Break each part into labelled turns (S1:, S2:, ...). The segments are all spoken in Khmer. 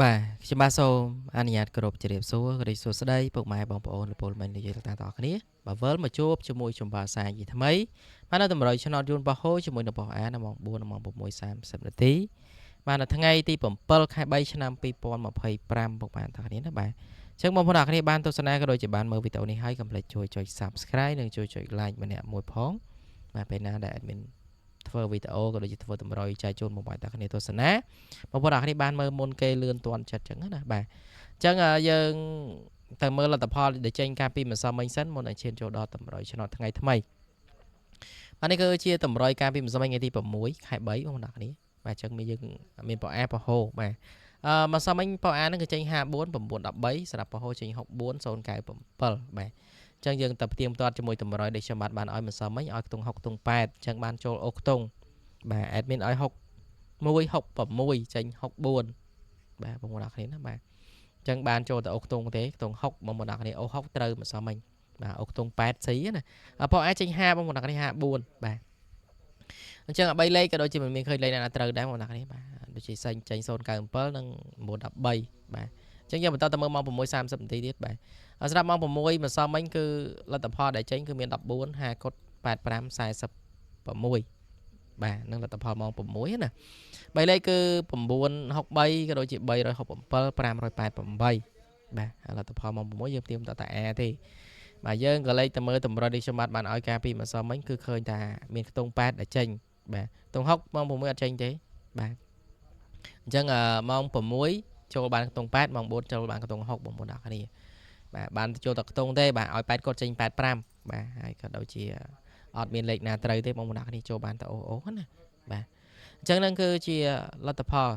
S1: បាទខ្ញុំបាទសូមអនុញ្ញាតគោរពជម្រាបសួររីសួស្តីពុកម៉ែបងប្អូនលោកពលមិននិយាយតាមតគ្នាបាទវិលមកជួបជាមួយចំបាសាយថ្មីបាទនៅតម្រុយឆ្នោតយួនបោះហូជាមួយនៅបោះអានម៉ោង4ដល់ម៉ោង6:30នាទីបាទនៅថ្ងៃទី7ខែ3ឆ្នាំ2025ពុកម៉ែទាំងគ្នាណាបាទអញ្ចឹងបងប្អូនទាំងគ្នាបានទស្សនាក៏ដូចជាបានមើលវីដេអូនេះហើយកុំភ្លេចជួយចុច Subscribe និងជួយចុច Like ម្នាក់មួយផងបាទពេលណាដែល admin ធ្វើវីដេអូក៏ដូចជាធ្វើតម្រុយចែកជូនបងប្អូនទាំងគ្នាទស្សនាបងប្អូនទាំងគ្នាបានមើលមុនគេលឿនទាន់ចិត្តចឹងណាបាទអញ្ចឹងយើងទៅមើលលទ្ធផលដែលចេញការពីម្សិលមិញសិនមុននឹងឈានចូលដល់តម្រុយឆ្នោតថ្ងៃថ្មីបាទនេះគឺជាតម្រុយការពីម្សិលមិញថ្ងៃទី6ខែ3បងប្អូនទាំងគ្នាបាទអញ្ចឹងយើងមានប៉អាប៉ហោបាទម្សិលមិញប៉អាហ្នឹងគឺចេញ54 913សម្រាប់ប៉ហោចេញ64 097បាទចឹងយើងទៅផ្ទៀងផ្ទាត់ជាមួយតម្រុយដែលខ្ញុំបានឲ្យម្សិលមិញឲ្យខ្ទង់6ខ្ទង់8អញ្ចឹងបានចូលអូខ្ទង់បាទ admin ឲ្យ166ចេញ64បាទបងប្អូនអ្នកគ្នាណាបាទអញ្ចឹងបានចូលទៅអូខ្ទង់ទេខ្ទង់6បងប្អូនអ្នកគ្នាអូ6ត្រូវម្សិលមិញបាទអូខ្ទង់8ស៊ីណាប៉ុអាចចេញ5បងប្អូនអ្នកគ្នា54បាទអញ្ចឹង3លេខក៏ដូចជាមិនមានឃើញលេខណាត្រូវដែរបងប្អូនអ្នកគ្នាបាទដូចជាសេញចេញ097និង913បាទអញ្ចឹងយើងបន្តទៅមើលម៉ោង6:30នាទីទៀតបាទសម្រាប់ម៉ោង6ម្សិលមិញគឺលទ្ធផលដែលចេញគឺមាន14 5កុដ85 46បាទនឹងលទ្ធផលម៉ោង6ណា3លេខគឺ963ក៏ដូចជា367 588បាទលទ្ធផលម៉ោង6យើងផ្ទៀងតតាអាទេបាទយើងក៏លេខទៅមើលតម្រុយដែលខ្ញុំបានឲ្យការពីម្សិលមិញគឺឃើញថាមានខ្ទង់8ដែលចេញបាទខ្ទង់6ម៉ោង6អត់ចេញទេបាទអញ្ចឹងម៉ោង6ចូលបានខ្ទង់8ម៉ោង4ចូលបានខ្ទង់6បងប្អូនអ្នកគ្នាបាទបានចូលតែខ្ទង់ទេបាទឲ្យ8គាត់ចេញ85បាទហើយក៏ដូចជាអត់មានលេខណាត្រូវទេបងប្អូនអ្នកគ្នាចូលបានតែអូណាបាទអញ្ចឹងនឹងគឺជាលទ្ធផល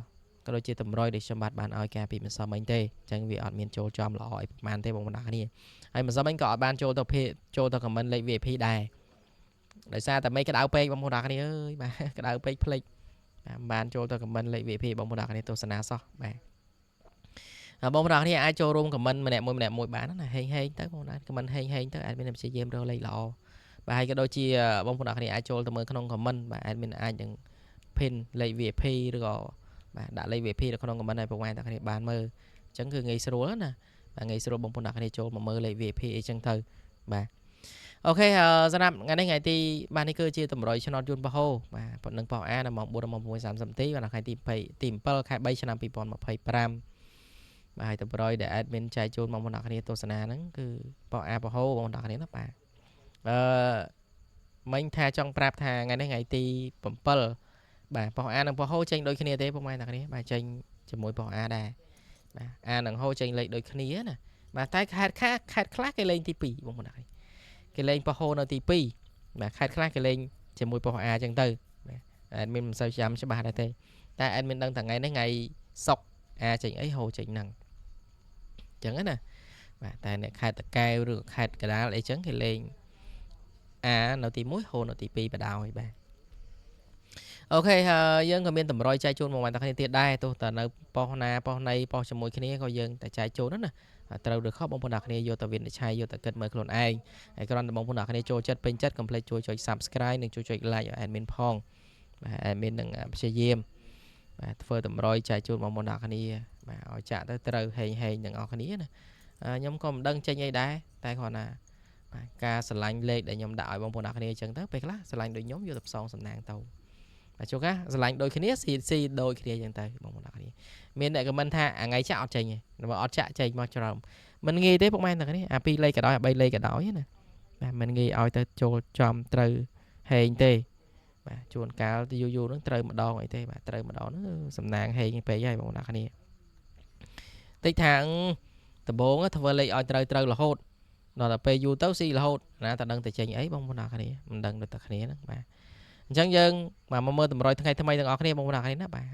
S1: ក៏ដូចជាតម្រុយដែលខ្ញុំបានឲ្យការពីម្សិលមិញទេអញ្ចឹងវាអត់មានចូលចំល្អអីប្រហែលទេបងប្អូនអ្នកគ្នាហើយម្សិលមិញក៏អត់បានចូលទៅ comment លេខ VIP ដែរដោយសារតែមេក្តៅពេកបងប្អូនអ្នកគ្នាអើយបាទក្តៅពេកភ្លេចបានចូលទៅ comment លេខ VIP បងប្អូនអ្នកគ្នាទស្សនាសោះបាទបងប្អូនអ្នកគ្នាអាចចូលរួម comment ម្នាក់មួយបានណាហេងទៅបងប្អូន comment ហេងទៅ admin ព្យាយាមរកលេខល្អបាទហើយក៏ដូចជាបងប្អូនអ្នកគ្នាអាចចូលទៅមើលក្នុង comment បាទ admin អាចនឹង pin លេខ VIP ឬក៏បាទដាក់លេខ VIP នៅក្នុង comment ឲ្យបងប្អូនអ្នកគ្នាបានមើលអញ្ចឹងគឺងាយស្រួលណាបាទងាយស្រួលបងប្អូនអ្នកគ្នាចូលមកមើលលេខ VIP អីចឹងទៅបាទអូខេសម្រាប់ថ្ងៃនេះថ្ងៃទីបាទនេះគឺជាតម្រុយឆ្នោតយួនបោះហូបាទប៉ុណ្ណឹងបោះអានៅម៉ោង4ដល់ម៉ោង6:30នាទីបាទថ្ងៃទី7ខែ3ឆ្នាំ2025បាទហើយតម្រុយដែល admin ចែកជូនបងប្អូនអ្នកគ្នាទស្សនាហ្នឹងគឺបោះអាបោះហូបងប្អូនអ្នកគ្នាណាបាទមិញថាចង់ប្រាប់ថាថ្ងៃនេះថ្ងៃទី7បាទបោះអានិងបោះហូចេញដូចគ្នាទេពុកម៉ែអ្នកគ្នាបាទចេញជាមួយបោះអាដែរបាទអានិងហូចេញលេខដូចគ្នាណាបាទតែខេត្តខ្លះគេលេងទី2បងប្អូនអ្នកគ្នាគេលេងបោះហូនៅទី2បាទខេត្តខ្លះគេលេងជាមួយបោះអាចឹងទៅបាទadmin មិនសូវចាំច្បាស់ដែរទេតែ admin ដឹងថាថ្ងៃនេះថ្ងៃសុកអាចេញអីហូចេញហ្នឹងចឹងណាបាទតែអ្នកខេត្តតកែវឬខេត្តកដាលអីចឹងគេលេងអានៅទី1ហូនៅទី2បដ ாய் បាទអូខេយើងក៏មានតម្រុយចែកជូនមកបានតែគ្នាទៀតដែរទោះតែនៅប៉ុស្ណាប៉ុស្ណីប៉ុស្ជាមួយគ្នាក៏យើងតែចែកជូនណាត្រូវឬខុសបងប្អូនអ្នកគ្នាយកទៅវិនិច្ឆ័យយកទៅគិតមើលខ្លួនឯងហើយគ្រាន់តែបងប្អូនអ្នកគ្នាចូលចិត្តពេញចិត្តកុំភ្លេចជួយចុច Subscribe និងជួយចុច Like ឲ្យ admin ផងបាទ admin នឹងព្យាយាមបាទធ្វើតម្រុយចែកជូនបងប្អូនអ្នកគ្នាបាទឲ្យចាក់ទៅត្រូវហេងទាំងអស់គ្នាណាខ្ញុំក៏មិនដឹងចេញអីដែរតែគ្រាន់តែបាទការស្រឡាញ់លេខដែលខ្ញុំដាក់ឲ្យបងប្អូនអ្នកគ្នាអញ្ចឹងទៅពេលខ្លះស្រឡាញ់ដូចខ្ញុំយកទៅផ្សងសំណាងទៅបាទជួកាស្រឡាញ់ដូចគ្នាស៊ីដូចគ្នាអញ្ចឹងទៅបងប្អូនអ្នកគ្នាមានអ្នក comment ថាថ្ងៃចាក់អត់ចេញទេបើអត់ចាក់ចេញមកច្រំមិនងាយទេពុកម៉ែអ្នកគ្នាអា2លេខក៏ដោយអា3លេខក៏ដោយណាបាទមិនងាយឲ្យទៅចូលចំត្រូវហេងទេបាទជួនកាលយូរហ្នឹងត្រូវម្ដងអីទេបាទត្រូវម្ដងហ្នឹងសំណាងហេងពេកហើយបងប្អូនអ្នកគ្នាតិចថាដំបងធ្វើលេខឲ្យត្រូវរហូតដល់តែពេលយូរទៅស៊ីរហូតណាតែដឹងតែចេញអីបងប្អូនអ្នកគ្នាមិនដឹងដូចតែគ្នាហ្នឹងបាទអញ្ចឹងយើងមកមើលតម្រុយថ្ងៃថ្មីទាំងអស់គ្នាបងប្អូនអ្នកគ្នាណាបាទ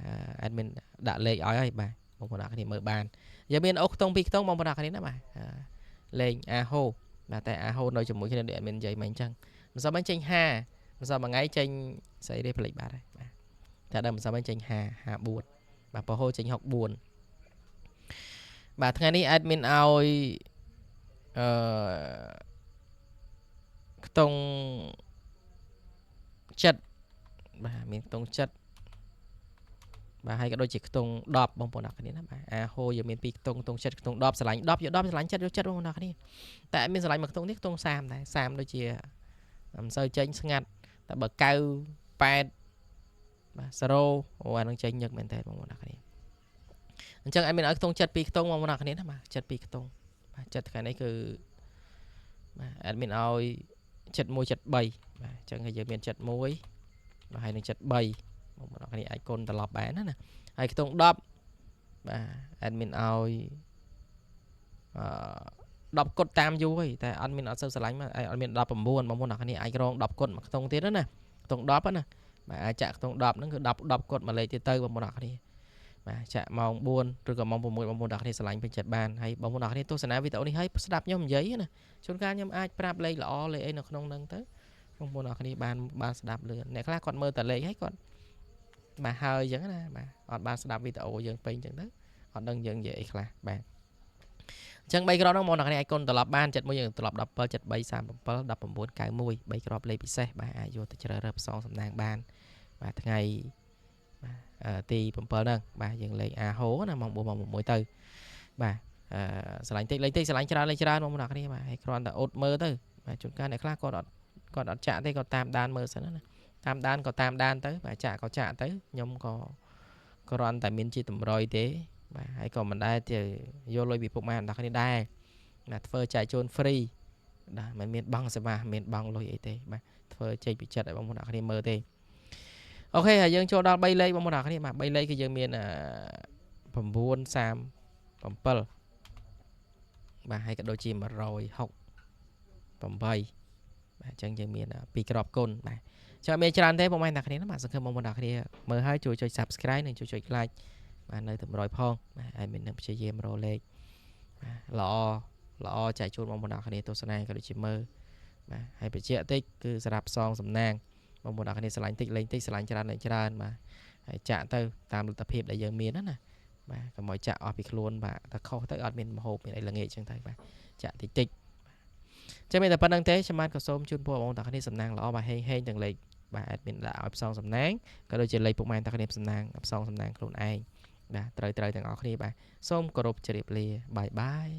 S1: admin ដាក់លេខឲ្យហើយបាទបងប្អូនអ្នកគ្នាមើលបានយើងមានអូខ្ទង់2ខ្ទង់បងប្អូនអ្នកគ្នាណាបាទលេងអាហូបាទតែអាហូនៅជាមួយគ្នាដូច admin និយាយមកអញ្ចឹងមិនសមចេញ50មិនសមមួយថ្ងៃចេញស្អីទេផ្លេចបាត់ហើយបាទតែដល់មិនសមចេញ54បាទប៉ហូចេញ64បាទថ្ងៃនេះ admin ឲ្យអឺខ្ទង់ចិត្តបាទមានខ្ទង់ចិត្ត បាទហើយក៏ដូចជាខ្ទង់10បងប្អូនអ្នកគ្នាណាបាទអាហូយើងមាន2ខ្ទង់ខ្ទង់7ខ្ទង់10ស្រឡាញ់10យក10ស្រឡាញ់7យក7បងប្អូនអ្នកគ្នាតែអត់មានស្រឡាញ់មួយខ្ទង់នេះខ្ទង់30ដែរ30ដូចជាមិនសូវចេញស្ងាត់តែបើ98បាទ0អូអានឹងចេញញឹកមែនតើបងប្អូនអ្នកគ្នាអញ្ចឹងអត់មានឲ្យខ្ទង់7 2ខ្ទង់បងប្អូនអ្នកគ្នាណាបាទ7 2ខ្ទង់បាទ7ថ្ងៃនេះគឺបាទអត់មានឲ្យ71 73បាទអញ្ចឹងហើយយើងមាន71បាទហើយនឹង73បងប្អូនអ្នកគ្នាអាចគុណត្រឡប់បានណាហើយខ្ទង់10បាទអត់មានឲ្យ10គុតតាមយូរហើយតែអត់មានអត់សូវស្រឡាញ់មកអត់មាន19បងប្អូនអ្នកគ្នាអាចរង10គុតមួយខ្ទង់ទៀតណាខ្ទង់10ណាបាទអាចចាក់ខ្ទង់10ហ្នឹងគឺ10គុតមួយលេខទៀតទៅបងប្អូនអ្នកគ្នាបាទចាក់ម៉ោង4ឬក៏ម៉ោង6បងប្អូនអ្នកគ្នាស្រឡាញ់ពេញចិត្តបានហើយបងប្អូនអ្នកគ្នាទស្សនាវីដេអូនេះហើយស្ដាប់ខ្ញុំនិយាយណាជួនកាលខ្ញុំអាចប្រាប់លេខល្អលេខអីនៅក្នុងហ្នឹងទៅបងប្អូនអ្នកគ្នាបានស្ដាប់លឿនអ្នកខ្លះគាត់មើលតែលេខហើយគាត់បាទហើយអញ្ចឹងណាបាទអត់បានស្ដាប់វីដេអូយើងពេញអញ្ចឹងទៅអត់ដឹងយើងនិយាយអីខ្លះបាទអញ្ចឹង3គ្រាប់ហ្នឹងបងប្អូនអ្នកគ្នាអាចគុណត្រឡប់បាន71យើងត្រឡប់17 73 37 19 91 3គ្រាប់លេខពិសេសបាទអាចយកទៅជ្រើសរើសផ្សងសំណាងបានបាទថ្ងៃទី7ហ្នឹងបាទយើងលេងអាហូណាម៉ោង4ម៉ោង6ទៅបាទស្រឡាញ់តិចលេងតិចស្រឡាញ់ច្រើនលេងច្រើនបងប្អូនអ្នកគ្នាបាទហើយគ្រាន់តែអ៊ុតមើលទៅបាទជួនកាលអ្នកខ្លះគាត់អត់ចាក់ទេគាត់តាមដានមើលសិនណាតាមដានក៏តាមដានទៅបាទចាក់ក៏ចាក់ទៅខ្ញុំក៏គ្រាន់តែមានជាតម្រុយទេបាទហើយក៏មិនដែរទៅយកលុយពីពុកម៉ែអ្នកគ្នាដែរណាធ្វើចែកជូន free បាទមិនមានបង់សេវាមិនមានបង់លុយអីទេបាទធ្វើចេញពីចិត្តឲ្យបងប្អូនអ្នកគ្នាមើលទេអូខេហើយយើងចូលដល់3លេខបងប្អូនអ្នកគ្នាបាទ3លេខគឺយើងមាន937បាទហើយក៏ដូចជា168បាទអញ្ចឹងយើងមាន2គ្រាប់គុណបាទចាំមានច្រើនទេបងប្អូនអ្នកគ្នាបាទសង្ឃឹមបងប្អូនអ្នកគ្នាមើលហើយជួយចុច Subscribe និងជួយចុច Like បាទនៅតម្រុយផងបាទហើយមាននឹងព្យាយាមរកលេខបាទល្អចែកជូនបងប្អូនអ្នកគ្នាទស្សនាក៏ដូចជាមើលបាទហើយបញ្ជាក់តិចគឺសម្រាប់ផ្សងសំណាងបងប្អូនអ្នកគ្នាស្រឡាញ់តិចលេងតិចស្រឡាញ់ច្រើនលេងច្រើនបាទហើយចាក់ទៅតាមលទ្ធភាពដែលយើងមានណាបាទកុំឲ្យចាក់អស់ពីខ្លួនបាទតែខុសទៅអត់មានមហូបមានអីល្ងាចអញ្ចឹងទៅបាទចាក់តិចចាំមានតែប៉ុណ្្នឹងទេខ្ញុំបានក៏សូមជូនពរបងប្អូនអ្នកគ្នាសំណាងល្អបាទហេងទាំងលេខបាទ admin ដាក់ឲ្យផ្សងសំណាងក៏ដូចជាលេខពុកម៉ែអ្នកគ្នាសំណាងផ្សងសំណាងខ្លួនឯងបាទត្រូវទាំងអស់គ្នាបាទសូមគោរពជម្រាបលាបាយបាយ